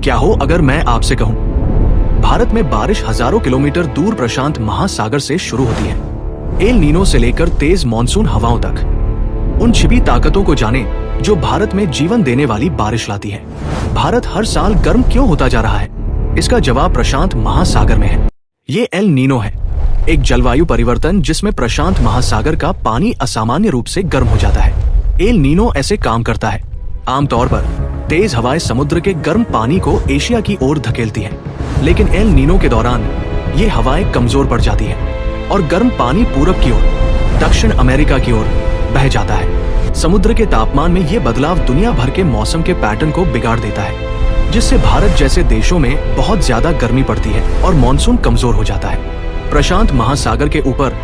क्या हो अगर मैं आपसे कहूं, भारत में बारिश हजारों किलोमीटर दूर प्रशांत महासागर से शुरू होती है। एल नीनो से लेकर तेज मानसून हवाओं तक उन छिपी ताकतों को जाने जो भारत में जीवन देने वाली बारिश लाती है। भारत हर साल गर्म क्यों होता जा रहा है? इसका जवाब प्रशांत महासागर में है। ये एल नीनो है, एक जलवायु परिवर्तन जिसमें प्रशांत महासागर का पानी असामान्य रूप से गर्म हो जाता है। एल नीनो ऐसे काम करता है। आमतौर पर तेज हवाएं समुद्र के गर्म पानी को एशिया की ओर धकेलती हैं, लेकिन एल नीनो के दौरान ये हवाएं कमजोर पड़ जाती हैं और गर्म पानी पूरब की ओर, दक्षिण अमेरिका की ओर बह जाता है। समुद्र के तापमान में ये बदलाव दुनिया भर के मौसम के पैटर्न को बिगाड़ देता है, जिससे भारत जैसे देशों में बहुत ज्यादा गर्मी पड़ती है और मानसून कमजोर हो जाता है। प्रशांत महासागर के ऊपर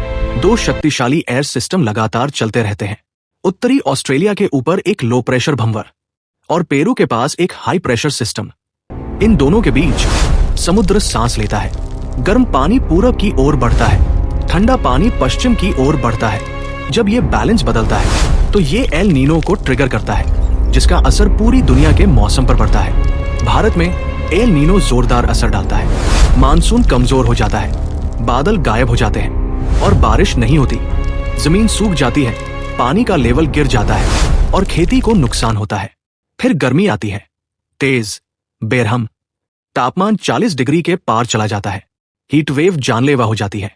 दो शक्तिशाली एयर सिस्टम लगातार चलते रहते हैं। उत्तरी ऑस्ट्रेलिया के ऊपर एक लो प्रेशर भंवर और पेरू के पास एक हाई प्रेशर सिस्टम। इन दोनों के बीच समुद्र सांस लेता है। गर्म पानी पूरब की ओर बढ़ता है, ठंडा पानी पश्चिम की ओर बढ़ता है। जब ये बैलेंस बदलता है तो ये एल नीनो को ट्रिगर करता है, जिसका असर पूरी दुनिया के मौसम पर पड़ता है। भारत में एल नीनो जोरदार असर डालता है। मानसून कमजोर हो जाता है, बादल गायब हो जाते हैं और बारिश नहीं होती। जमीन सूख जाती है, पानी का लेवल गिर जाता है और खेती को नुकसान होता है। फिर गर्मी आती है, तेज, बेरहम। तापमान 40 डिग्री के पार चला जाता है। हीट वेव जानलेवा हो जाती है,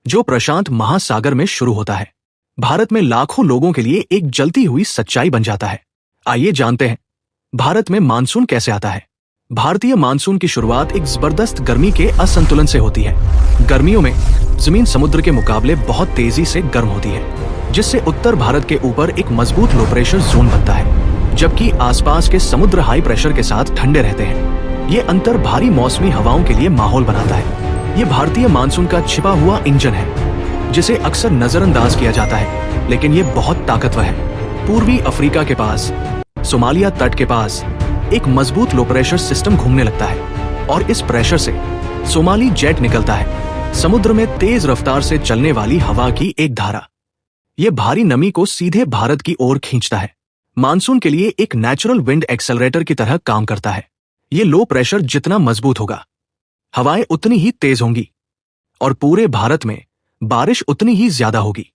जो प्रशांत महासागर में शुरू होता है। भारत में लाखों लोगों के लिए एक जलती हुई सच्चाई बन जाता है। आइए जानते हैं भारत में मानसून कैसे आता है। भारतीय मानसून की शुरुआत एक जबरदस्त गर्मी के असंतुलन से होती है। गर्मियों में जमीन समुद्र के मुकाबले बहुत तेजी से गर्म होती है, जिससे उत्तर भारत के ऊपर एक मजबूत लो प्रेशर जोन बनता है, जबकि आसपास के समुद्र हाई प्रेशर के साथ ठंडे रहते हैं। ये अंतर भारी मौसमी हवाओं के लिए माहौल बनाता है। ये भारतीय मानसून का छिपा हुआ इंजन है, जिसे अक्सर नजरअंदाज किया जाता है, लेकिन ये बहुत ताकतवर है। पूर्वी अफ्रीका के पास, सोमालिया तट के पास एक मजबूत लो प्रेशर सिस्टम घूमने लगता है और इस प्रेशर से सोमाली जेट निकलता है, समुद्र में तेज रफ्तार से चलने वाली हवा की एक धारा। ये भारी नमी को सीधे भारत की ओर खींचता है। मानसून के लिए एक नेचुरल विंड एक्सेलरेटर की तरह काम करता है। ये लो प्रेशर जितना मजबूत होगा, हवाएं उतनी ही तेज होंगी और पूरे भारत में बारिश उतनी ही ज्यादा होगी।